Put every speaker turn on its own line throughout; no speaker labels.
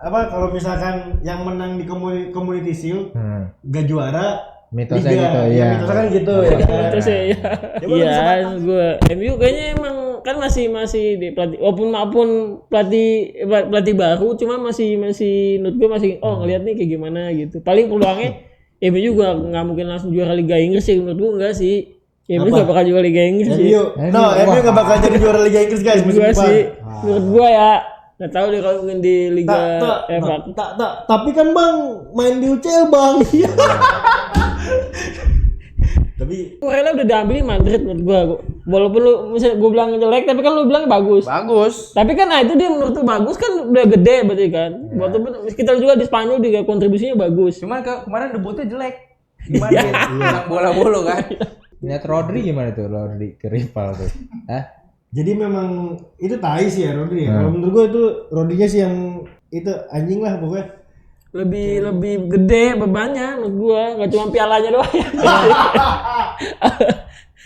apa kalau misalkan yang menang di Community Shield gak juara
mitosnya
Liga.
gitu
Ya mitosnya kan gitu ya kan.
Mitosnya ya. Iya, gue MU kayaknya emang kan masih di pelatih walaupun pelatih baru cuma masih menurut gue masih ngelihat nih kayak gimana gitu. Paling peluangnya MU juga nggak mungkin langsung juara Liga Inggris sih menurut gue, enggak sih. MU nggak bakal juara Liga Inggris sih.
MU nggak bakal jadi juara Liga Inggris guys musim depan.
Sih, menurut gue ya nggak tahu deh kalau mungkin di Liga
tapi kan bang main di UCL bang. Tapi
Kurela udah diambil Madrid menurut gua. Walaupun lu misalnya gua bilang jelek tapi kan lu bilang bagus. Tapi kan itu dia menurut lu bagus kan udah gede berarti kan. Walaupun kita juga di Spanyol juga kontribusinya bagus.
Cuman kemarin debutnya jelek. Gimana dia? Bola-bola kan.
Lihat Rodri gimana tuh? Rodri ke rival tuh.
jadi memang itu tai sih ya Rodri ya. Kalau menurut gua itu Rodrinya sih yang itu anjing lah pokoknya.
Lebih gede bebannya menurut gua, enggak cuma pialanya doang.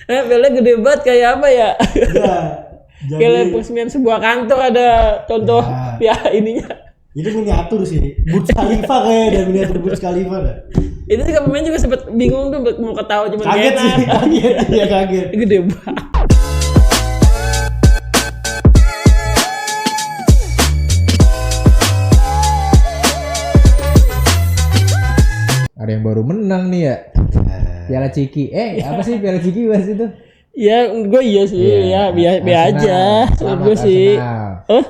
Pialanya gede banget kayak apa ya? Kayak peresmian sebuah kantor ada contoh piala ininya.
Itu miniatur sih. Burj Khalifa kayak dan miniatur Burj Khalifa dah.
Itu juga pemain juga sempet bingung tuh mau ketawa cuma
kaget sih, kaget.
Gede banget.
Ada yang baru menang nih ya. Piala Ciki. Apa sih Piala Ciki bahas itu?
Ya, gue iya sih. Ya, biar aja. Gue sih.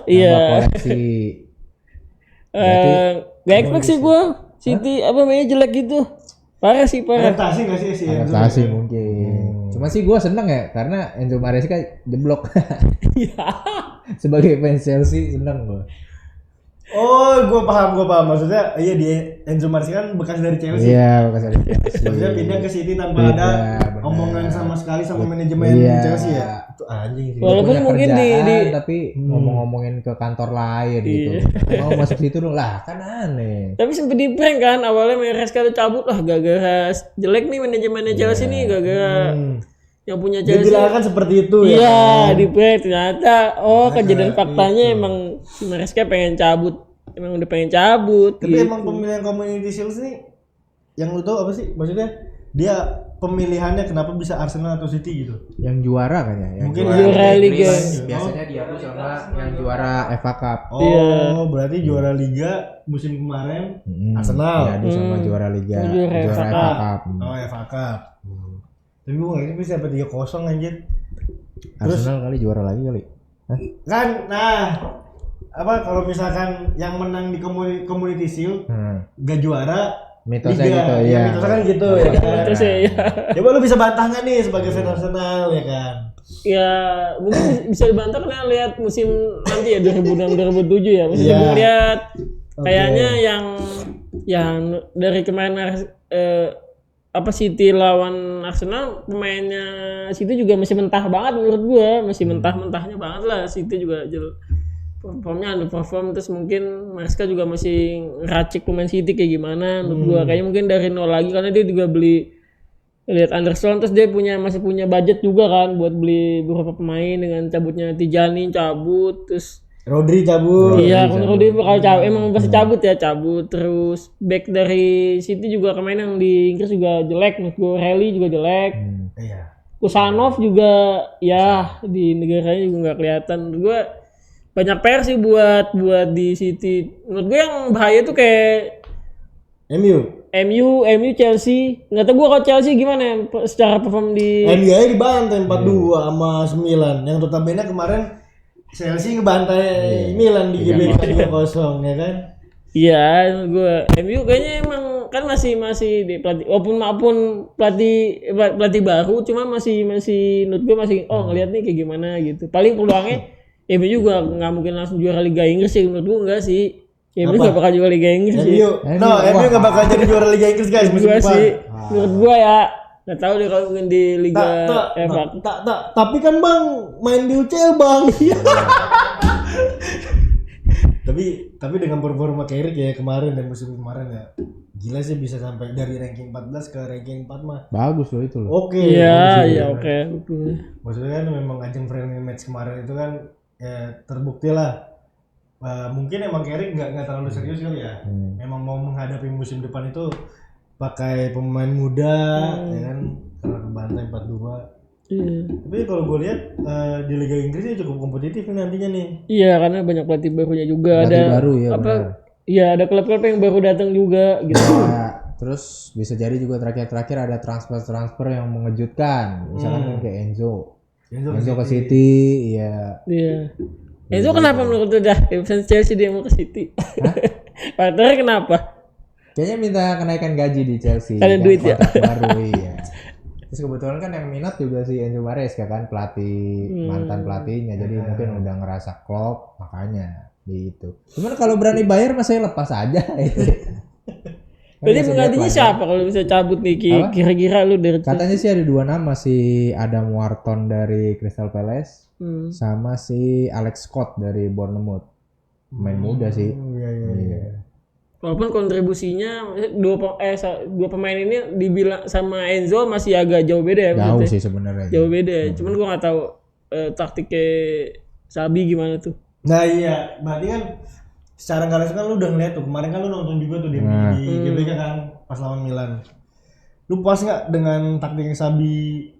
Iya.
Koleksi.
Gak expect sih gue. City apa namanya jelek gitu. Parah.
Adaptasi nggak sih
Adaptasi mungkin. Cuma sih gue seneng ya karena Enzo Maresca jeblok.
Iya.
Sebagai fans Chelsea seneng gue.
Oh, gue paham. Maksudnya, iya dia Enzo Maresca kan bekas dari Chelsea.
Iya, bekas dari Chelsea.
Maksudnya pindah ke City tanpa ada omongan sama sekali sama manajemen Chelsea ya. Itu anjing sih.
Walaupun mungkin
tapi ngomongin ke kantor lain gitu. Mau masuk situ dong lah, kan aneh.
Tapi sempet di prank kan awalnya Maresca tuh cabut lah gara-gara jelek nih manajemennya Chelsea nih gara-gara yang punya Chelsea.
Dia bilang kan seperti itu ya.
Iya, di prank ternyata kejadian faktanya emang si Maresca pengen cabut. Emang udah pengen cabut.
Tapi emang pemilihan Community Shield nih yang lu tahu apa sih? Maksudnya dia pemilihannya kenapa bisa Arsenal atau City gitu?
Yang juara kan ya?
Mungkin
juara Liga.
Biasanya diadu sama yang juara FA Cup.
Berarti juara Liga musim kemarin Arsenal.
Diadu sama juara Liga. Juara FA Cup.
FA Cup. Tapi gue nggak bisa sampai 3-0 anjir.
Arsenal kali juara lagi kali.
Kan, apa kalau misalkan yang menang di Community Shield gak juara
mitosnya
Liga.
gitu
Ya mitosnya kan gitu ya kan.
Mitosnya ya.
Coba lu bisa bantah nggak nih sebagai fans Arsenal ya kan?
Ya mungkin bisa dibantah karena lihat musim nanti ya 2006-2007 ya. Masih belum lihat kayaknya yang dari kemarin City lawan Arsenal pemainnya City juga masih mentah banget menurut gua, masih mentah-mentahnya banget lah. City juga performnya underperform, terus mungkin Maresca juga masih ngeracik pemain City kayak gimana menurut gua. Kayaknya mungkin dari nol lagi karena dia juga beli lihat Anderson, terus dia masih punya budget juga kan buat beli beberapa pemain dengan cabutnya Tijani cabut, terus
Rodri cabut.
Iya, Rodri bakal cabut, emang pasti cabut. Terus back dari City juga kemarin yang di Inggris juga jelek menurut gua, Rally juga jelek.
Iya.
Kusanov juga ya di negaranya juga nggak kelihatan. Menurut gua banyak PR sih buat di City. Menurut gue yang bahaya tuh kayak MU, Chelsea. Nggak tahu gue kalau Chelsea gimana secara perform di
MU aja dibantai 4-2 sama 9. Yang notabene kemarin Chelsea ngebantai Milan di GBK 3-0 ya kan?
Iya, gue MU kayaknya emang kan masih di pelatih walaupun pelatih baru cuma masih menurut gue masih ngelihat nih kayak gimana gitu. Paling peluangnya MU juga nggak mungkin langsung juara Liga Inggris sih menurut gue, enggak sih. MU nggak bakal juara Liga Inggris sih.
MU nggak bakal jadi juara Liga Inggris guys musim depan.
Sih, menurut gue ya nggak tahu deh kalau mungkin di Liga
tapi kan bang main di UCL bang. tapi dengan performa Carrick ya kemarin dan musim kemarin ya gila sih bisa sampai dari ranking 14 ke ranking 4 mah.
Bagus loh itu loh.
Oke.
Iya, oke.
Maksudnya kan memang ajang friendly match kemarin itu kan ya terbukti lah mungkin emang Carrick nggak terlalu serius kali ya. Emang mau menghadapi musim depan itu pakai pemain muda, ya kan, karena kebantai 4-2. Tapi kalau gue lihat di Liga Inggris ini cukup kompetitif nih nantinya nih.
Iya, karena banyak pelatih barunya juga.
Pelatih
ada
baru, ya,
apa?
benar.
Iya, ada klub-klub yang baru datang juga gitu.
Nah, terus bisa jadi juga terakhir ada transfer yang mengejutkan. Misalkan kayak Enzo ke City, ya.
Iya. Itu kenapa menurut lu dah? Fans Chelsea dia mau ke City. Faktornya kenapa?
Kayaknya minta kenaikan gaji di Chelsea.
Kalian
Dan
duit ya?
kontrak baru, iya. Terus kebetulan kan yang minat juga si Enzo Maresca kan, pelatih mantan pelatihnya. Jadi mungkin udah ngerasa klop, makanya gitu. Cuman kalau berani bayar mah saya lepas aja itu.
Jadi penggantinya siapa kalau bisa cabut nih kira-kira lu dari
Katanya sih ada 2 nama, si Adam Wharton dari Crystal Palace sama si Alex Scott dari Bournemouth. Pemain muda sih. Iya.
Walaupun kontribusinya dua pemain ini dibilang sama Enzo masih agak jauh beda ya.
Jauh
maksudnya.
sih sebenarnya.
Jauh beda. Cuman gua nggak tahu taktiknya Sabi gimana tuh.
Nah iya, berarti kan secara nggak langsung kan lu udah ngeliat tuh, kemarin kan lu nonton juga tuh di GBK kan pas lawan Milan. Lu puas nggak dengan taktik Sabi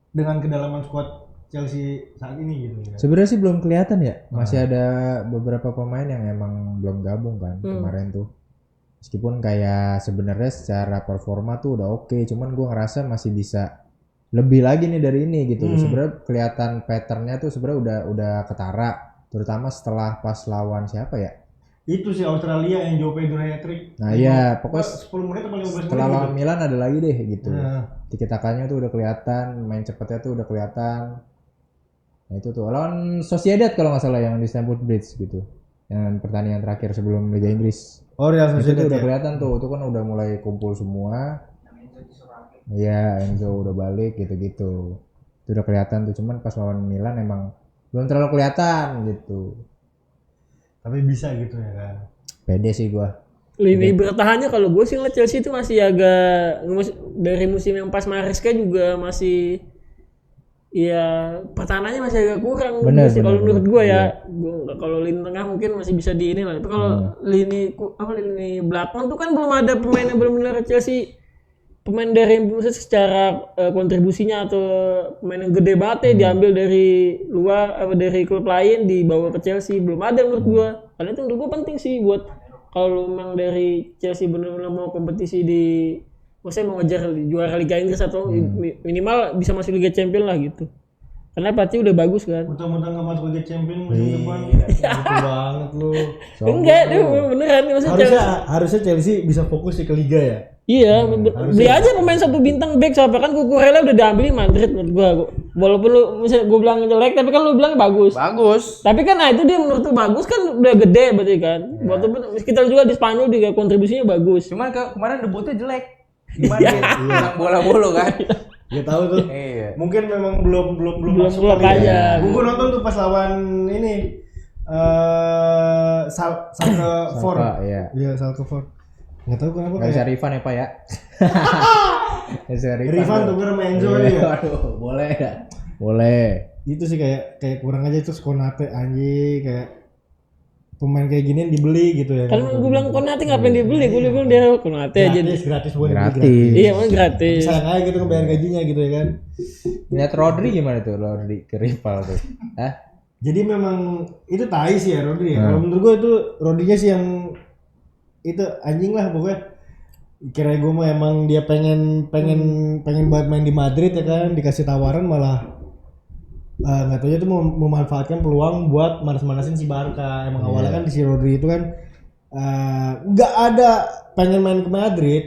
dengan kedalaman squad Chelsea saat ini gitu ya?
Sebenarnya sih belum kelihatan ya. Masih ada beberapa pemain yang emang belum gabung kan kemarin tuh. Meskipun kayak sebenarnya secara performa tuh udah oke, cuman gua ngerasa masih bisa lebih lagi nih dari ini gitu. Sebenarnya kelihatan patternnya tuh sebenarnya udah ketara, terutama setelah pas lawan siapa ya?
Itu sih Australia yang Joe Pedro hat-trick.
Nah iya, pokoknya
10 menit atau 15 menit
setelah
gitu.
lawan Milan ada lagi deh gitu. Tiki-takanya tuh udah kelihatan, main cepetnya tuh udah kelihatan. Nah itu tuh lawan Sociedad kalau nggak salah yang di Stamford Bridge gitu, yang pertandingan terakhir sebelum Liga Inggris.
Oh Real
Itu
Sociedad
udah
ya?
kelihatan tuh, itu kan udah mulai kumpul semua. Iya, Enzo udah balik gitu-gitu. Itu udah kelihatan tuh, cuman pas lawan Milan emang belum terlalu kelihatan gitu.
Tapi bisa gitu ya kan.
Pede sih gua.
Lini bertahannya kalau gue sih ngeliat Chelsea itu masih agak dari musim yang pas Maresca juga masih ya pertahanannya masih agak kurang sih kalau menurut gue ya. Kalau lini tengah mungkin masih bisa di ini lah. Tapi kalau lini belakang tuh kan belum ada pemain yang benar-benar Chelsea, pemain dari maksudnya secara kontribusinya atau pemain yang gede banget ya diambil dari luar apa dari klub lain dibawa ke Chelsea, belum ada menurut gue. Karena itu menurut gue penting sih buat kalau memang dari Chelsea benar-benar mau kompetisi di, maksudnya mau ngejar juara Liga Inggris atau minimal bisa masuk Liga Champions lah gitu. Karena pasti udah bagus kan.
Mentang-mentang nggak masuk Liga Champions musim depan, gitu banget lu.
Enggak, itu beneran maksudnya
Harusnya Chelsea bisa fokus sih ke Liga ya.
Iya, beli aja pemain 1 bintang back siapa kan Cucurella udah diambil di Madrid menurut gua. Walaupun lu misalnya gua bilang jelek tapi kan lu bilang bagus.
Bagus.
Tapi kan itu dia menurut lu bagus kan udah gede berarti kan. Walaupun kita juga di Spanyol juga kontribusinya bagus.
Cuman kemarin debutnya jelek. Gimana dia? Menang bola-bola kan.
Dia tahu tuh.
Iya.
Mungkin memang belum masuk
klop
kali
aja.
ya. Gua nonton tuh pas lawan ini Schalke 4. Iya, Schalke 4. Nggak tahu kenapa
Nggak bisa Rifan ya Pak ya.
Rifan tuh gue sama Enzo kali ya.
Aduh, boleh ya? Boleh.
Itu sih kayak kurang aja itu Konate anjing, kayak pemain kayak ginian dibeli gitu ya.
Kan gue bilang Konate ngapain dibeli? Gue bilang dia Konate aja.
Gratis buat
Gratis.
Iya, emang gratis.
Sayang aja gitu ngebayar gajinya gitu ya kan.
Lihat Rodri gimana tuh? Rodri ke rival tuh.
Jadi memang itu tai sih ya Rodri ya. Kalau menurut gue itu Rodrinya sih yang itu anjing lah pokoknya. Kira gue mah emang dia pengen banget main di Madrid ya kan, dikasih tawaran malah nggak tahu ya tuh memanfaatkan peluang buat manas-manasin si Barca. Emang awalnya kan di si Rodri itu kan nggak ada pengen main ke Madrid,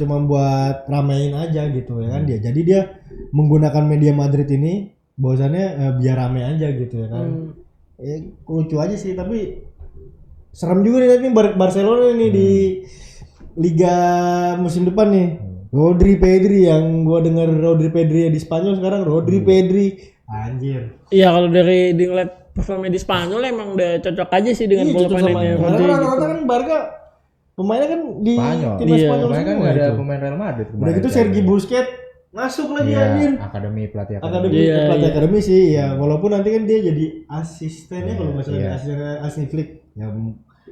cuman buat ramein aja gitu ya kan dia. Jadi dia menggunakan media Madrid ini bahwasannya biar rame aja gitu ya kan. Lucu aja sih, tapi serem juga nih Barcelona nih di Liga musim depan nih. Rodri Pedri yang gua denger Rodri Pedri di Spanyol sekarang Rodri Pedri anjir.
Iya kalau dari ngeliat performa di Spanyol emang udah cocok aja sih dengan pola mainnya Rodri.
Rata-rata kan Barca pemainnya kan di timnas Spanyol
kan
semua
nggak ada
itu.
pemain Real Madrid.
Udah gitu Sergi Busquets masuk lagi
Iya,
anjir.
pelatih
Akademi
Iya,
pelatih
iya.
akademi sih ya, walaupun nanti kan dia jadi asistennya kalau nggak salah
Iya.
asisten Flick ya,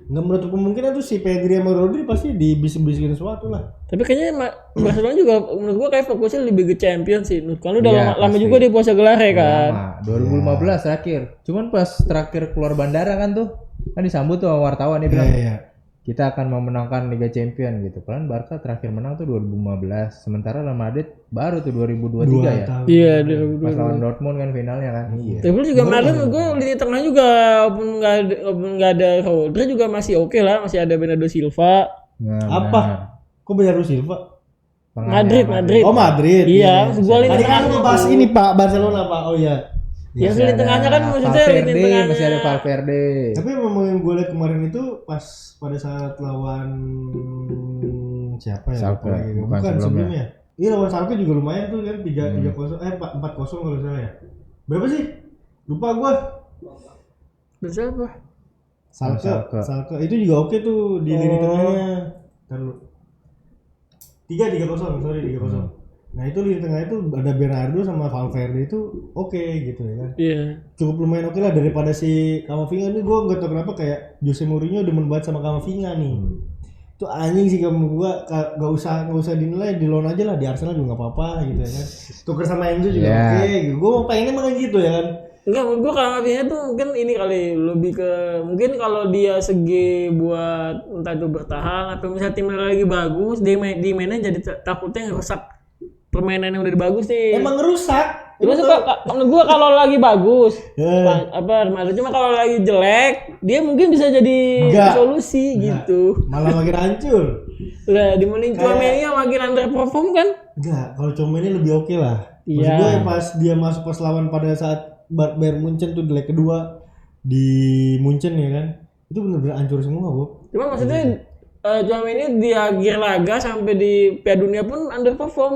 nggak menutup kemungkinan tuh si Pedri sama Rodri pasti dibisik-bisikin sesuatu lah.
Tapi kayaknya Barcelona juga menurut gua kayak fokusnya lebih ke champion sih. Kan udah
Iya,
lama
pasti.
juga dia puasa gelar ya kan.
Lama, 2015 terakhir. Cuman pas terakhir keluar bandara kan tuh, kan disambut tuh sama wartawan dia bilang,
Iya.
kita akan memenangkan Liga Champion gitu. Padahal Barca terakhir menang tuh 2015. Sementara Real Madrid baru tuh 2023 ya.
Tahun.
Iya,
Pas lawan Dortmund kan finalnya kan. Iya.
tapi juga kemarin gue lini tengah juga walaupun nggak ada Rodri juga masih oke lah, masih ada Bernardo Silva.
Nah,
Apa? Kok Bernardo Silva?
tengahnya
Madrid.
Oh Madrid.
Iya, maksud gua lini
Tadi kan
tengahnya.
ngebahas ini Pak Barcelona Pak. Oh iya.
Ya
Masih
lini
ada
tengahnya kan maksudnya lini
Valverde,
tengahnya.
masih ada Valverde.
Tapi memang yang gue lihat kemarin itu pas pada saat lawan siapa ya?
Schalke,
Lupa lagi.
bukan
Bukan
sebelumnya.
sebelumnya. Iya lawan Schalke juga lumayan tuh kan 3-0 4-0 kalau salah ya. Berapa sih? Lupa gua.
Dan siapa?
Schalke itu juga oke tuh di lini tengahnya. Ntar lu. 3-0, sorry 3-0. Nah itu lini tengah itu ada Bernardo sama Valverde itu oke gitu ya kan.
Iya.
Cukup lumayan oke lah daripada si Camavinga nih. Gue nggak tahu kenapa kayak Jose Mourinho demen banget sama Camavinga nih. Itu anjing sih kamu gua nggak usah dinilai, di loan aja lah, di Arsenal juga nggak apa-apa gitu ya kan. Tuker sama Enzo juga
Yeah.
oke gitu. Gue mau pengennya makan gitu ya kan.
Enggak, menurut gua Camavinga tuh mungkin ini kali lebih ke mungkin kalau dia segi buat entah itu bertahan atau misalnya timnya lagi bagus, dia di mainnya jadi takutnya ngerusak permainan yang udah bagus nih.
Emang ngerusak.
Cuma menurut gua kalau lagi bagus,
Ya.
Cuma kalau lagi jelek, dia mungkin bisa jadi
Enggak.
solusi
Enggak.
gitu.
Malah makin hancur.
Lah dibanding Tchouaméni makin underperform kan?
Enggak, kalau Tchouaméni lebih oke lah. Maksud
Iya.
gue pas dia masuk pas lawan pada saat Bayern Munchen tuh di leg kedua di Munchen ya kan. Itu bener-bener hancur semua, Bu.
Cuma maksudnya Tchouaméni di akhir laga sampai di Piala Dunia pun underperform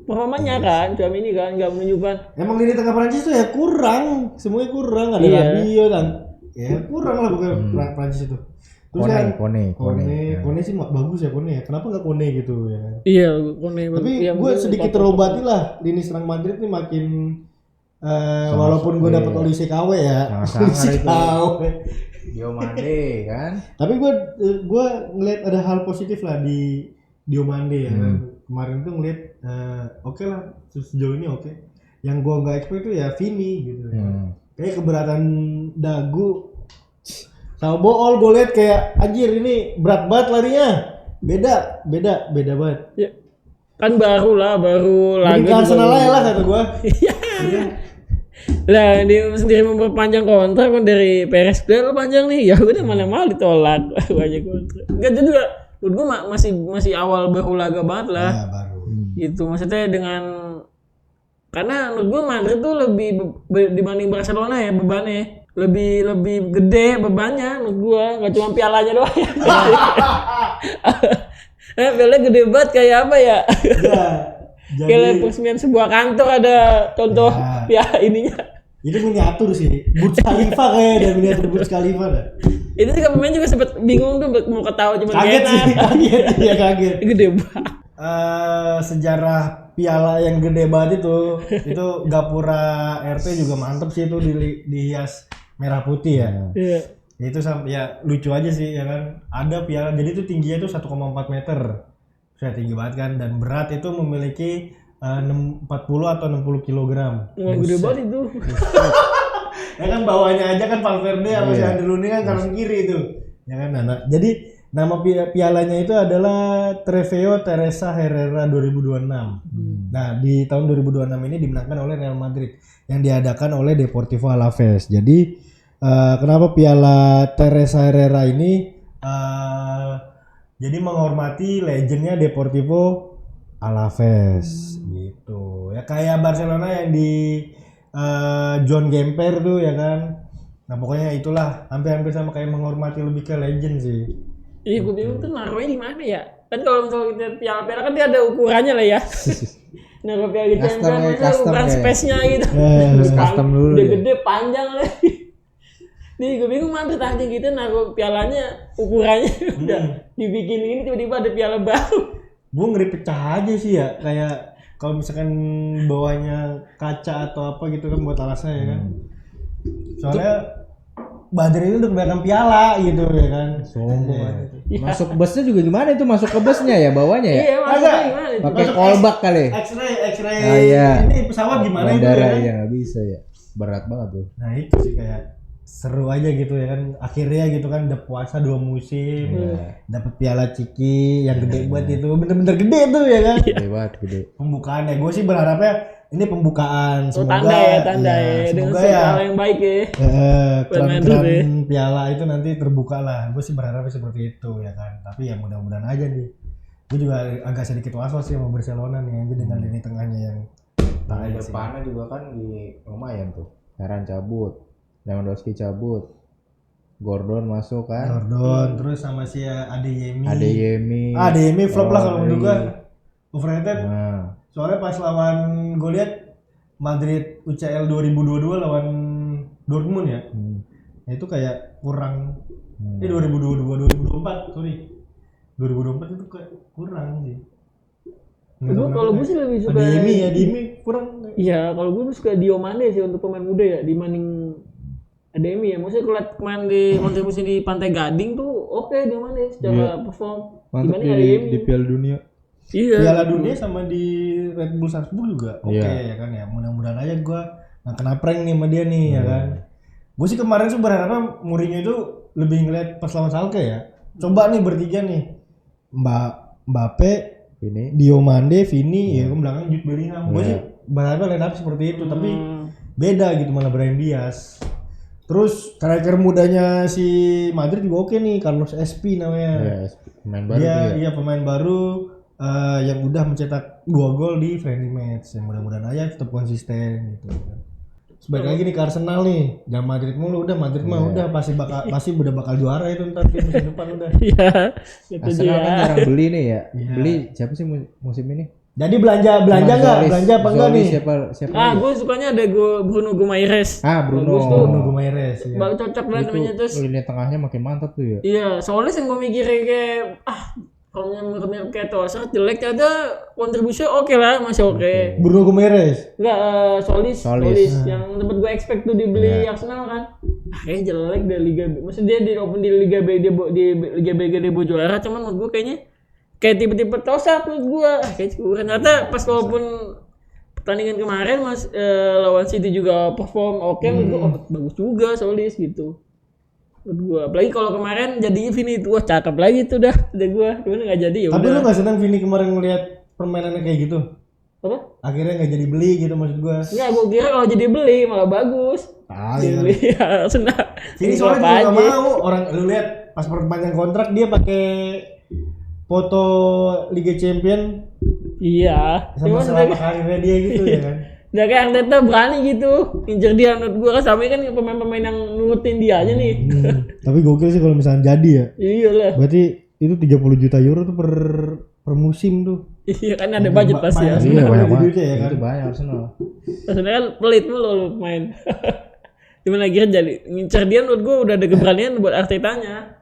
performanya kan. Tchouaméni kan nggak menunjukkan.
Emang lini tengah Prancis tuh ya kurang, semuanya kurang, ada
Iya.
Rabiot dan ya kurang lah pokoknya Prancis itu. Terus kan Kone sih bagus ya Kone ya. Kenapa nggak Kone gitu ya kan?
Iya, Kone.
Tapi
Iya,
gue
mungkin
sedikit
top-top.
terobati lah lini serang Madrid nih makin walaupun gue dapet Olise KW ya.
Sangat-sangat
Olise
itu.
KW.
Diomande kan.
Tapi gue ngeliat ada hal positif lah di Diomande ya kan. Kemarin tuh ngeliat oke lah sejauh ini oke. Yang gue nggak expect itu ya Vini gitu. Kayak keberatan dagu sama Bool gue liat kayak anjir ini berat banget larinya. Beda banget.
Ya. Kan baru laga.
Mending ke Arsenal aja lah kata gue.
Lah dia sendiri memperpanjang kontrak kan dari Perez, lo panjang nih, ya udah mana mal ditolak banyak kontrak. Enggak itu juga, menurut gua masih awal baru laga banget lah.
Ya baru.
Gitu maksudnya dengan karena menurut gua Madrid tuh lebih dibanding Barcelona ya bebannya lebih gede bebannya menurut gua, nggak cuma pialanya doang. Pialanya gede banget kayak apa ya?
Ya,
Kayak peresmian sebuah kantor ada contoh
Ya.
ininya.
itu miniatur sih. Burj Khalifa kayak ada miniatur Burj Khalifa dah.
Itu juga pemain juga sempet bingung tuh mau ketawa cuma
Kaget sih, kaget. Iya kaget.
Gede banget.
Sejarah piala yang gede banget itu gapura RT juga mantep sih itu dihias merah putih ya.
Iya.
Itu ya lucu aja sih ya kan. Ada piala jadi itu tingginya itu 1,4 meter. Saya tinggi banget kan dan berat itu memiliki 40 atau 60 kilogram.
Wah, gede banget itu.
Ya kan bawahnya aja kan Valverde sama si Andreluni kan kanan kiri itu. Ya kan jadi nama pialanya itu adalah Trofeo Teresa Herrera 2026. Nah, di tahun 2026 ini dimenangkan oleh Real Madrid yang diadakan oleh Deportivo Alaves. Jadi kenapa piala Teresa Herrera ini jadi menghormati legendnya Deportivo Alaves gitu. Ya kayak Barcelona yang di John Gamper tuh ya kan. Nah pokoknya itulah hampir sama kayak menghormati lebih ke legend sih.
Iya, gue bingung tuh naruhnya di mana ya? Kan kalau misalnya kita piala kan dia ada ukurannya lah ya. Naruh piala gitu kan ukuran space-nya gitu.
Terus custom dulu.
Gede panjang lah. Nih gue bingung Madrid aja gitu naruh pialanya ukurannya udah dibikin ini tiba-tiba ada piala baru.
Gue ngeri pecah aja sih ya kayak kalau misalkan bawahnya kaca atau apa gitu kan buat alasnya ya kan. Soalnya Madrid ini udah kebanyakan piala gitu ya kan.
Sombong aja. Masuk busnya juga gimana itu masuk ke busnya ya bawahnya ya?
Iya, maksudnya gimana itu?
Pakai
Masuk
kolbak kali.
X-ray
Ah, iya.
ini pesawat gimana itu
Bandara
ya kan?
iya nggak bisa ya. Berat banget tuh.
Nah itu sih kayak seru aja gitu ya kan, akhirnya gitu kan udah puasa 2 musim, dapat piala Ciki yang gede buat itu, bener-bener gede tuh ya kan.
Gede banget gede.
Pembukaannya gue sih berharapnya ini pembukaan, semoga
Tanda ya, dengan
semoga ya
hal yang baik ya.
keran piala itu nanti terbuka lah. Gue sih berharapnya seperti itu ya kan, tapi ya mudah-mudahan aja nih. Gue juga agak sedikit was-was sih sama Barcelona nih aja dengan lini tengahnya yang
Nah, depannya juga kan di lumayan tuh. Heran cabut, Lewandowski cabut, Gordon masuk kan,
Gordon, terus sama si Adeyemi.
Adeyemi
Flop lah kalau menurut gua. Overrated.
Nah,
Soalnya pas lawan gue lihat Madrid UCL 2022 lawan Dortmund ya. Nah, itu kayak kurang. Ini 2024, sorry. 2024 itu kayak kurang sih.
Kalau gue sih lebih suka
Adeyemi kurang.
Iya, kalau gue suka Diomande sih untuk pemain muda ya dibanding Ademi ya. Maksudnya kalau lihat pemain di kontribusi di Pantai Gading tuh oke Diomande secara perform dibanding Ademi.
Piala Dunia.
Iya.
Piala Dunia sama di Red Bull Salzburg juga oke ya kan ya. Mudah-mudahan aja gue nggak kena prank nih sama dia nih ya kan. Gue sih kemarin sih berharapnya Mourinho itu lebih ngeliat pas lawan Schalke ya. Coba nih bertiga nih, Mbappe, Diomande, Vini, ya ke belakang Jude Bellingham. Gue sih berharap line up seperti itu, tapi beda gitu malah Brahim Diaz. Terus striker mudanya si Madrid juga oke nih, Carlos SP namanya.
Iya, pemain baru
Dia
tuh ya.
iya pemain baru yang udah mencetak 2 gol di friendly match. Yang mudah-mudahan aja tetap konsisten gitu. Sebaik lagi nih ke Arsenal nih, jangan Madrid mulu, udah Madrid mah udah pasti udah bakal juara itu ntar di musim depan udah.
Iya. Itu
Arsenal kan
dia.
jarang beli nih ya. Beli siapa sih musim ini?
Jadi belanja nggak? Belanja apa enggak nih?
Siapa?
Gue sukanya ada Bruno Guimaraes.
Bruno
Guimaraes ya.
Baru cocok banget namanya terus.
Lini tengahnya makin mantap tuh ya.
Iya, soalnya yang gue mikirin kayak kalau mirip kayak Trossard jelek ada kontribusinya oke lah, masih oke.
Bruno Guimaraes.
Enggak, Solis yang tempat gue expect tuh dibeli Arsenal kan. Kayaknya jelek dari Liga B. Maksudnya dia di open di Liga B di Liga B dia juara, cuman menurut gue kayaknya kayak tipe-tipe Trossard menurut gue. Kayak ternyata pas walaupun pertandingan kemarin lawan City juga perform oke, menurut gue bagus juga Solis gitu. Menurut gue, apalagi kalau kemarin jadinya Vini itu cakep lagi tuh dah gue, cuman nggak jadi ya.
Tapi lu nggak senang Vini kemarin ngeliat permainannya kayak gitu?
Apa?
Akhirnya nggak jadi beli gitu maksud gue.
Enggak, gue kira kalau jadi beli malah bagus.
Iya.
Ya, senang.
Vini soalnya juga nggak mau orang lu lihat pas perpanjang kontrak dia pakai foto Liga Champion.
Iya.
Sama selama karirnya dia gitu ya kan.
Udah kayak Arteta berani gitu ngincer dia menurut gue kan, sama kan pemain-pemain yang nurutin dia aja nih.
Tapi gokil sih kalau misalnya jadi ya.
Iya lah.
Berarti itu 30 juta euro tuh per musim tuh.
Iya kan ada budget pasti ya.
Iya banyak banget
ya kan.
Itu banyak Arsenal.
Maksudnya kan pelit mulu lu main. Cuman akhirnya jadi ngincer dia menurut gue udah ada keberanian buat Artetanya.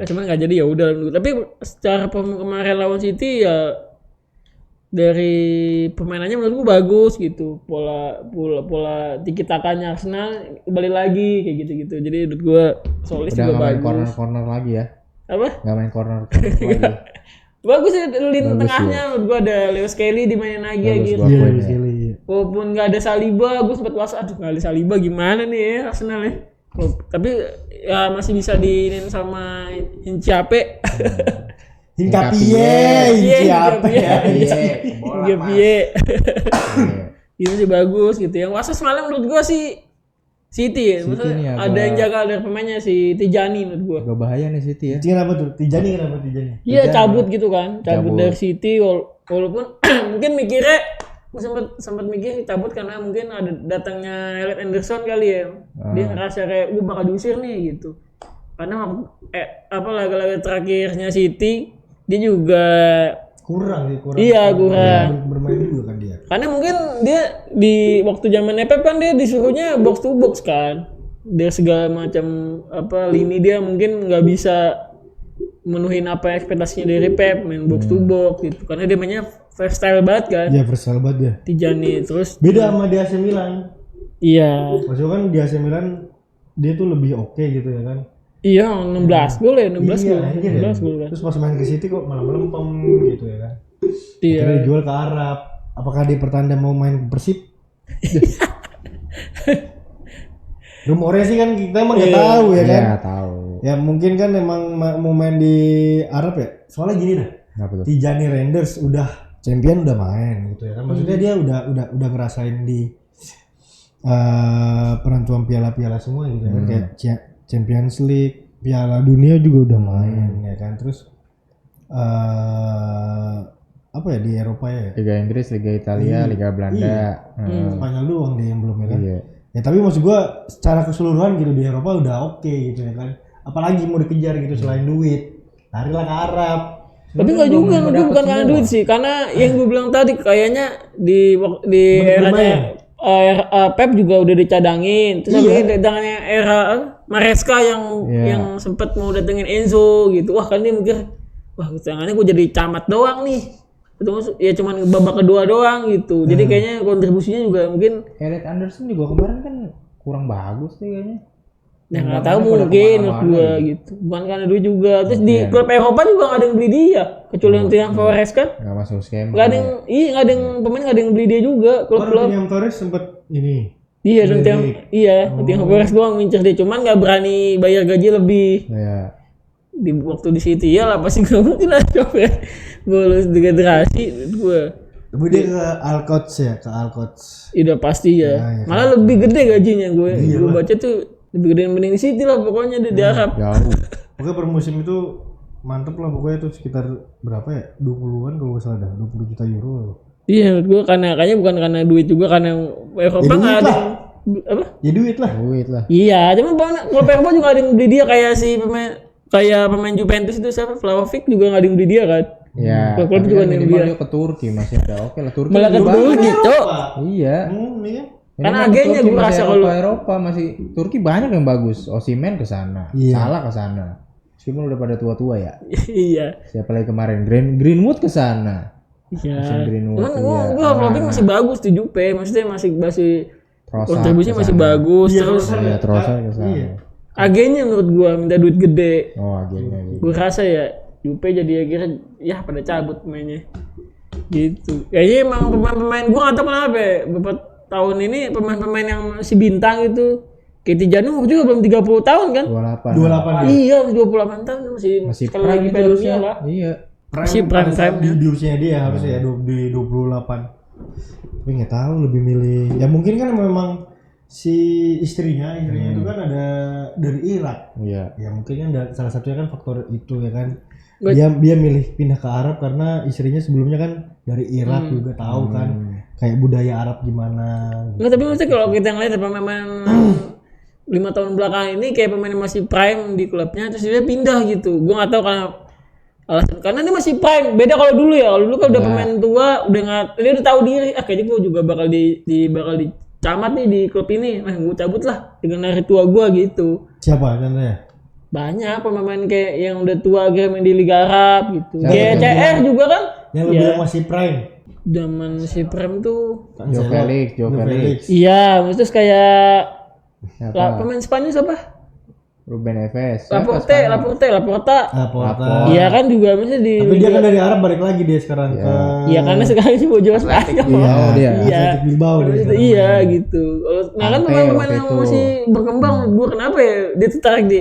Cuman nggak jadi ya udah. Tapi secara kemarin lawan City ya dari permainannya menurut gue bagus gitu, pola tiki takanya Arsenal kembali lagi kayak gitu jadi menurut gue Solis juga bagus.
Udah main corner lagi ya?
Apa?
Nggak main corner lagi.
Bagus ya lini tengahnya menurut gue ada Lewis Kelly dimainin lagi gitu. Walaupun nggak ada Saliba, gue sempat was aduh nggak ada Saliba gimana nih ya Arsenal ya. Tapi ya masih bisa diinin sama Hincapie.
Hincapie.
Ini sih bagus gitu. Yang wasit semalam menurut gua sih City ya. Maksudnya ada yang jaga dari pemainnya si Tijani menurut gua.
Agak bahaya nih City ya.
Kenapa tuh? Tijani?
Iya cabut gitu kan. Cabut dari City walaupun mungkin mikirnya sempat mikir cabut karena mungkin ada datangnya Elliot Anderson kali ya. Dia ngerasa kayak gua bakal diusir nih gitu. Karena laga-laga terakhirnya City dia juga kurang. Iya, kurang.
Bermain juga kan dia.
Karena mungkin dia di waktu zaman Pep kan dia disuruhnya box to box kan. Dia segala macam lini dia mungkin nggak bisa menuhin apa ekspektasinya dari Pep, main box to box gitu. Karena dia mainnya freestyle banget kan.
Iya versatile banget dia.
Tijani terus
Beda sama di AC Milan.
iya.
Maksudnya kan di AC Milan dia tuh lebih oke gitu ya kan.
Iya 16 gol ya 16
Iya,
gol.
anjir
16
ya.
gol kan.
Terus pas main ke City kok malah melempem gitu ya kan.
Iya.
Akhirnya dijual ke Arab. Apakah dia pertanda mau main ke Persib? Rumornya sih kan kita emang nggak tahu ya kan.
Iya, tahu.
Ya mungkin kan emang mau main di Arab ya. Soalnya gini dah.
Apa tuh?
Tijani Renders udah champion udah main gitu ya kan. Maksudnya dia udah ngerasain di penentuan piala-piala semua gitu ya kan. Kayak Champions League, Piala Dunia juga udah main ya kan. Terus apa ya di Eropa ya?
Liga Inggris, Liga Italia, Liga Belanda.
Spanyol doang dia yang belum ya kan.
Iya.
Ya tapi maksud gua secara keseluruhan gitu di Eropa udah oke gitu ya kan. Apalagi mau dikejar gitu selain duit. Larilah ke Arab.
Tapi nggak juga, gue bukan karena duit sih, karena yang gue bilang tadi kayaknya di eranya Pep juga udah dicadangin, terus lagi datangnya era Maresca yang sempat mau datengin Enzo gitu, wah kan dia mikir, wah tangannya gue jadi camat doang nih, itu ya cuman babak kedua doang gitu, jadi kayaknya kontribusinya juga mungkin.
Elliot Anderson juga kemarin kan kurang bagus sih kayaknya.
Nah nggak tahu mungkin menurut gue gitu, bukan karena duit juga. Terus di klub Eropa juga nggak ada yang beli dia, kecuali yang Flores kan.
Nggak masuk skema.
Nggak ada yang, nggak ada yang pemain nggak ada yang beli dia juga klub-klub.
Yang Torres sempet ini.
Iya, Nottingham Forest doang ngincer dia, cuman nggak berani bayar gaji lebih.
Iya.
Di waktu di City ya lah pasti nggak mungkin lah coba ya. Bolos degradasi gue.
Tapi dia ke Alcots ya, ke Alcots.
Udah pasti ya.
Ya,
Malah lebih gede gajinya gue. Gue baca tuh lebih gede dibanding di City lah pokoknya di Arab.
Jauh.
Pokoknya per musim itu mantep lah pokoknya itu sekitar berapa ya? 20-an kalau nggak salah dah, 20 juta euro.
Iya menurut gue kayaknya bukan karena duit juga, karena Eropa nggak ada yang, apa?
Ya duit lah.
Duit lah.
Iya, cuma kalau Eropa juga ada yang beli dia kayak si pemain Juventus itu siapa? Vlahovic juga nggak ada yang beli dia kan?
Ya.
Klub juga ada yang beli dia.
Dia ke Turki masih ada. Oke lah Turki.
Malah ke Turki, Cok.
Iya.
Iya.
Kan
Ini
agennya
Turki
gue
masih
rasa kalau
Eropa masih Turki banyak yang bagus. Osimhen ke sana, Salah ke sana. Meskipun udah pada tua-tua ya.
iya.
Siapa lagi kemarin? Greenwood ke sana.
Iya.
Greenwood.
Cuman gue Vlahovic masih bagus di Juve, maksudnya masih
Trossard
kontribusinya
ke
masih
sana.
bagus.
Iya,
Terus
Iya, Trossard ke sana.
Iya.
agennya menurut gue minta duit gede.
Oh, agennya gitu.
Gue rasa ya Juve jadi akhirnya ya pada cabut pemainnya. Gitu. Kayaknya emang pemain-pemain gue nggak tahu kenapa ya, beberapa tahun ini pemain-pemain yang masih bintang itu kayak Tijani juga belum 30 tahun kan?
28.
28 dia.
Iya, masih 28 tahun masih sekali lagi
prime
Piala
itu
Dunia
harusnya.
lah.
Iya.
Masih prime
di usianya dia harusnya ya di 28. Tapi nggak tahu lebih milih. Ya mungkin kan memang si istrinya itu kan ada dari Irak.
Iya.
Ya mungkin kan salah satunya kan faktor itu ya kan. Dia milih pindah ke Arab karena istrinya sebelumnya kan dari Irak juga tahu kan kayak budaya Arab gimana. Gitu.
Nggak, tapi maksudnya kalau kita ngeliat pemain 5 tahun belakang ini kayak pemain yang masih prime di klubnya terus dia pindah gitu. Gue nggak tahu karena dia masih prime. Beda kalau dulu ya. Kalau dulu kan udah pemain tua, dia udah tahu diri. Kayaknya gue juga bakal dicamat nih di klub ini. Gue cabut lah dengan hari tua gue gitu.
Siapa contohnya?
Banyak pemain kayak yang udah tua akhirnya main di Liga Arab gitu. Kayak CR juga kan.
Yang lu bilang masih prime.
Zaman si prime tuh.
Joe Felix.
Iya, terus kayak pemain Spanyol siapa?
Ruben Neves.
Laporta. Iya kan juga maksudnya di.
Tapi dia kan dari Arab balik lagi dia sekarang ke.
Iya karena sekarang sih mau jual Spanyol.
Dia.
Iya.
Athletic Bilbao dia.
Iya gitu. Nah kan pemain-pemain yang masih berkembang, gue kenapa ya dia tertarik di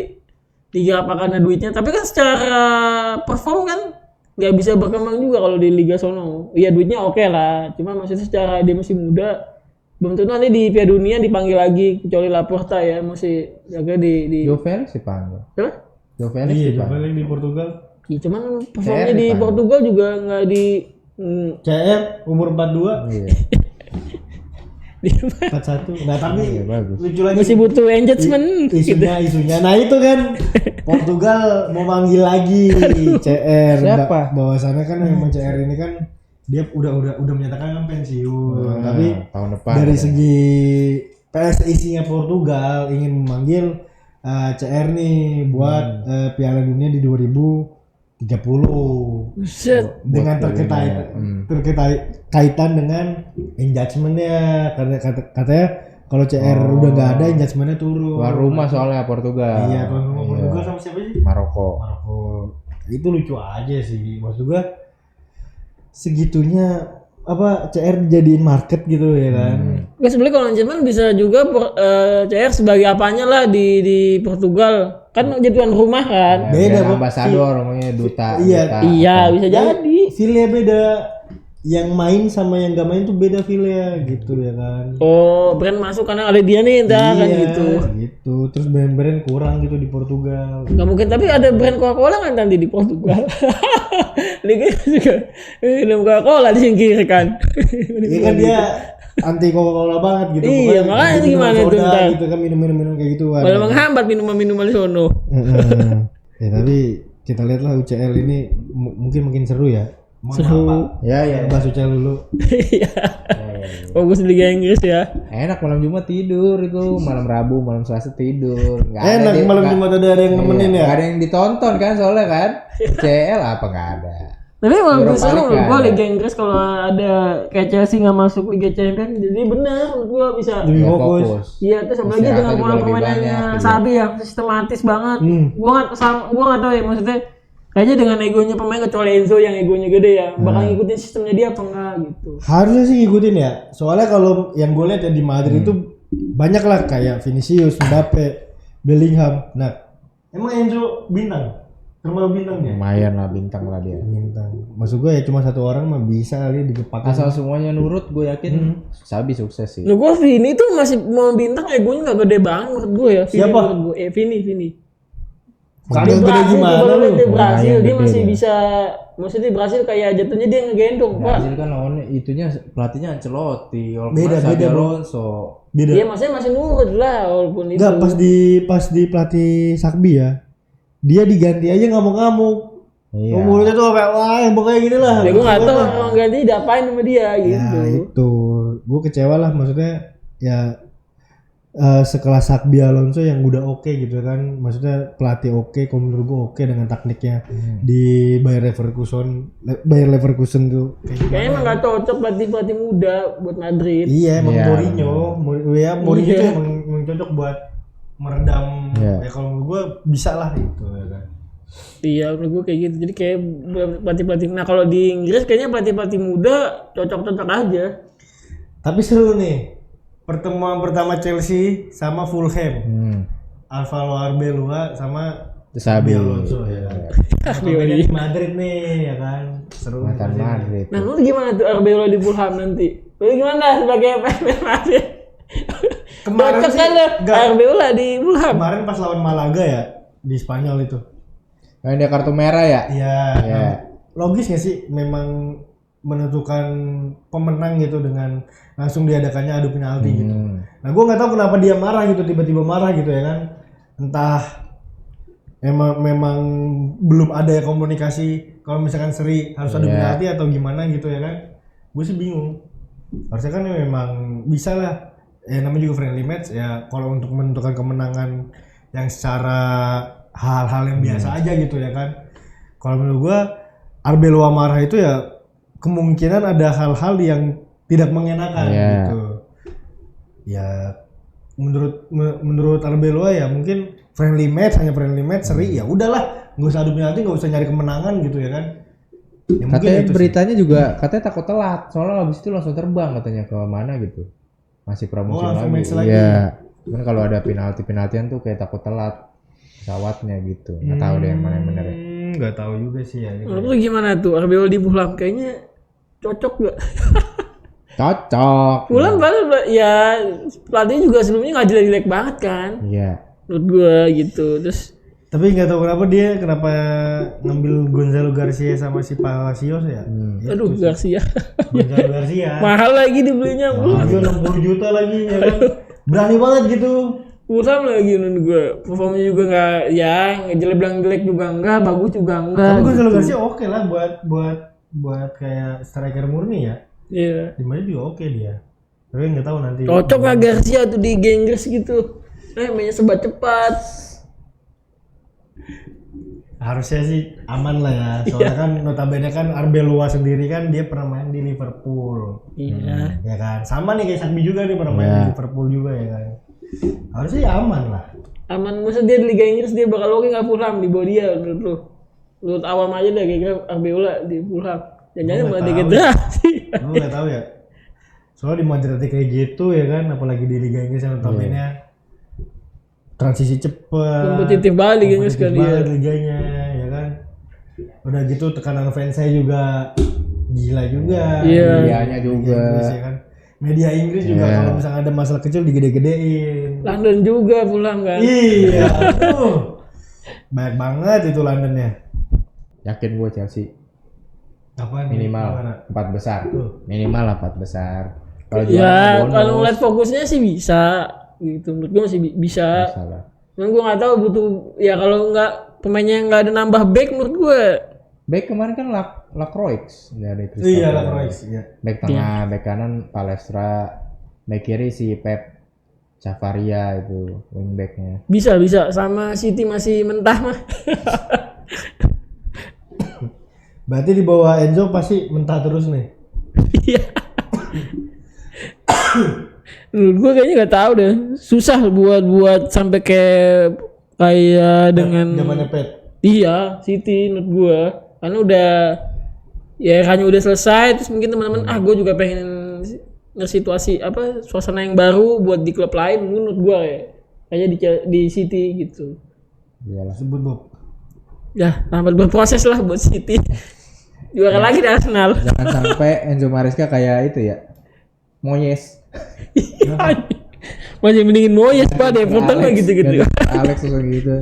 Liga apa karena duitnya. Tapi kan secara perform kan nggak bisa berkembang juga kalau di Liga sono. Iya duitnya oke lah. Cuma maksudnya secara dia masih muda. Belum tentu nanti di Piala Dunia dipanggil lagi kecuali Laporta ya masih jaga di.
Joe Felix dipanggil.
Apa?
Joe Felix
Iya,
dipanggil.
balik di Portugal.
Iya cuman performnya di Portugal juga nggak di.
CR umur 42,
Iya.
41. Nah, tapi
Iya, bagus.
lucu lagi.
Masih butuh engagement.
Isunya. Nah, itu kan Portugal mau manggil lagi CR.
Siapa?
Bahwasannya kan memang CR ini kan dia udah menyatakan kan pensiun. Tapi
tahun depan.
dari segi PSIC-nya Portugal ingin memanggil CR nih buat Piala Dunia di 2026 30.
Buset.
Dengan
Buat
terkaitan dengan engagement-nya, karena katanya kalau CR udah nggak ada, engagement-nya turun.
Tuan rumah soalnya Portugal.
Iya, tuan rumah Portugal sama siapa sih?
Maroko.
Itu lucu aja sih, maksud gua segitunya apa CR dijadiin market gitu ya kan.
Nggak, sebenarnya kalau engagement bisa juga CR sebagai apanya lah di Portugal. Kan jadi tuan rumah kan.
Beda, Bob.
ambasador namanya duta.
Iya.
duta.
Iya, bisa jadi.
Feel-nya beda. Yang main sama yang gak main tuh beda feel-nya gitu ya kan.
Oh, brand masuk karena ada dia nih, entah kan gitu.
Gitu. Terus brand-brand kurang gitu di Portugal.
Gak mungkin, tapi ada brand Coca-Cola kan nanti di Portugal. Liga juga minum Coca-Cola disingkirkan.
Iya kan dia anti Coca-Cola banget gitu.
Iya, makanya itu gimana
soda,
itu ntar?
gitu kan, minum kayak gitu.
Malah menghambat minuman di sono.
Ya tapi kita lihatlah UCL ini mungkin makin seru ya.
Seru.
Ya.
Bahas UCL dulu.
Iya. Fokus di Liga Inggris ya.
Enak malam Jumat tidur itu, malam Rabu, malam Selasa tidur.
Enak malam Jumat ada yang nemenin ya.
Gak ada yang ditonton kan soalnya kan. CL apa nggak ada.
Tapi emang
Europa
bisa
League
menurut
nggak
gua
ada.
Liga Inggris kalau ada kayak Chelsea nggak masuk Liga Champions, jadi benar menurut gua bisa.
Lebih
Ya,
fokus.
Iya, terus apalagi
Istirahatnya
dengan
juga
pola
lebih
permainannya
banyak, gitu.
Sabi yang sistematis banget.
Hmm.
Gua nggak tahu ya, maksudnya kayaknya dengan egonya pemain, kecuali Enzo yang egonya gede ya, bakal ngikutin sistemnya dia apa enggak gitu.
Harusnya sih ngikutin ya. Soalnya kalau yang gue lihat ya di Madrid itu banyak lah kayak Vinicius, Mbappe, Bellingham. Nah, emang Enzo bintang? Termasuk bintang dia?
Lumayan lah bintang lah dia.
Bintang. Maksud gue ya cuma satu orang mah bisa kali dipakai.
Asal semuanya nurut, gue yakin Sabi sukses sih.
Nah, gua Vini tuh masih mau bintang, egonya nggak gede banget menurut gua ya. Vini
Siapa?
menurut gua. Vini.
Kagak gede gimana
Kalau
lu?
di Brasil
Lumayan
dia
gede
masih
dia.
bisa, maksudnya di Brasil kayak jatuhnya dia ngegendong, Pak.
Brazil kan lawannya itunya pelatihnya Ancelotti,
Beda,
Xabi
Bro.
Alonso.
Beda.
Iya, maksudnya masih nurut lah walaupun itu.
Enggak, pas di pelatih Sakbi ya. Dia diganti aja ngamuk-ngamuk.
Iya.
Mulutnya tuh kayak wah pokoknya gini lah.
Ya gua nggak tahu orang ganti diapain sama dia gitu.
Ya itu, gue kecewa lah maksudnya ya sekelas Sakbi Alonso yang udah oke gitu kan, maksudnya pelatih oke, kalau menurut gue oke dengan taktiknya di Bayer Leverkusen tuh.
Kayaknya emang nggak cocok pelatih muda buat Madrid.
Iya emang
Iya,
Mourinho
Iya.
tuh emang cocok buat meredam.
Iya.
Ya kalau menurut gue bisa lah gitu ya kan.
Iya, menurut gue kayak gitu. Jadi kayak pelatih. Nah, kalau di Inggris kayaknya pelatih muda cocok-cocok aja.
Tapi seru nih pertemuan pertama Chelsea sama Fulham. Alvaro Arbeloa sama
Sabi
Alonso ya kan. Di Madrid nih ya kan. Seru
mantan
nih.
Madrid.
Nah, lu gimana tuh Arbeloa di Fulham nanti? Lu gimana sebagai pemain Madrid?
Kemarin
Cocok
sih
kan lu
enggak.
Arbeloa di Fulham?
Kemarin pas lawan Malaga ya di Spanyol itu.
Yang dia kartu merah ya?
Iya.
Iya.
Logis nggak sih memang menentukan pemenang gitu dengan langsung diadakannya adu penalti gitu. Nah, gue nggak tahu kenapa dia marah gitu, tiba-tiba marah gitu ya kan. Entah memang belum ada komunikasi kalau misalkan seri harus adu penalti atau gimana gitu ya kan. Gue sih bingung. Harusnya kan memang bisa lah. Ya namanya juga friendly match ya, kalau untuk menentukan kemenangan yang secara hal-hal yang biasa aja gitu ya kan. Kalau menurut gua Arbeloa marah itu ya kemungkinan ada hal-hal yang tidak mengenakan gitu. Ya menurut Arbeloa ya mungkin hanya friendly match seri ya udahlah, nggak usah adu penalti, nggak usah nyari kemenangan gitu ya kan. Ya,
Katanya
itu
beritanya juga katanya takut telat, soalnya habis itu langsung terbang katanya ke mana gitu. Masih promosi
langsung match
lagi.
lagi.
Iya. Cuman kalau ada penaltian tuh kayak takut telat pesawatnya gitu. Nggak tahu deh yang mana yang bener ya.
Nggak tahu juga sih ya. Gitu.
Menurut lu gimana tuh Arbeloa di Fulham? Kayaknya cocok gak?
Cocok.
Fulham ya pelatihnya juga sebelumnya nggak jelek-jelek banget kan?
Iya.
Menurut gua gitu. Terus
Tapi nggak tahu kenapa ngambil Gonzalo Garcia sama si Palacios ya.
aduh Garcia.
Gonzalo Garcia.
Mahal lagi dibelinya.
Dia 60 juta lagi ya kan. Berani banget gitu.
Fulham lagi menurut gue, performanya juga nggak, ya bilang jelek juga enggak, bagus juga enggak.
Tapi Gonzalo Garcia oke lah buat kayak striker murni ya.
Iya.
Di mana juga oke dia. Tapi nggak tahu nanti.
Cocok nggak Garcia tuh di Inggris gitu? Mainnya sebat cepat.
Harusnya sih aman lah ya. Soalnya kan notabene kan Arbeloa sendiri kan dia pernah main di Liverpool.
Iya.
Ya kan. Sama nih kayak Sakbi juga nih pernah main di Liverpool juga ya kan. Harusnya ya aman lah.
Aman, masa dia di Liga Inggris dia bakal oke nggak Fulham di bawah dia menurut lu? Menurut awam aja deh kira-kira Arbeloa di Fulham. Jangan-jangan malah degradasi.
Lu nggak tahu ya. Soalnya di Madrid kayak gitu ya kan, apalagi di Liga Inggris yang notabene transisi cepet.
Kompetitif banget Liga Inggris kan dia.
Liganya ya kan. Udah gitu tekanan fans saya juga gila juga.
Iya.
Medianya juga.
Inggris, ya kan. Media Inggris juga kalau misalnya ada masalah kecil digede-gedein.
London juga Fulham kan.
Iya, tuh. Banyak banget itu Londonnya.
Yakin gue Chelsea
Apaan?
minimal 4 besar. Minimal lah 4 besar. Kalau
Ya,
juara bonus.
kalau ngeliat fokusnya sih bisa gitu. Menurut gue masih bisa.
Salah.
Cuman gue nggak tahu butuh ya kalau nggak pemainnya nggak ada nambah back menurut gue.
Back kemarin kan Lacroix dari Crystal
Iya,
Palace.
Lacroix, iya.
Back tengah, back kanan Palestra, back kiri si Pep Chavaria itu wingbacknya.
Bisa sama City masih mentah mah.
Berarti di bawah Enzo pasti mentah terus nih.
Iya. Menurut gue kayaknya nggak tahu deh. Susah buat sampai kayak dengan
Zamannya Pep.
iya City menurut gue. Karena udah ya eranya udah selesai terus mungkin teman-teman gue juga pengen situasi apa suasana yang baru buat di klub lain mungkin menurut gue ya. Kayaknya di City gitu.
Iyalah.
Sebut Bob.
Ya, lambat berproses lah buat City. Juara lagi di Arsenal.
Jangan sampai Enzo Maresca kayak itu ya. Moyes.
Masih mendingin Moyes Pak, deh Everton mah gitu-gitu.
Alex gitu.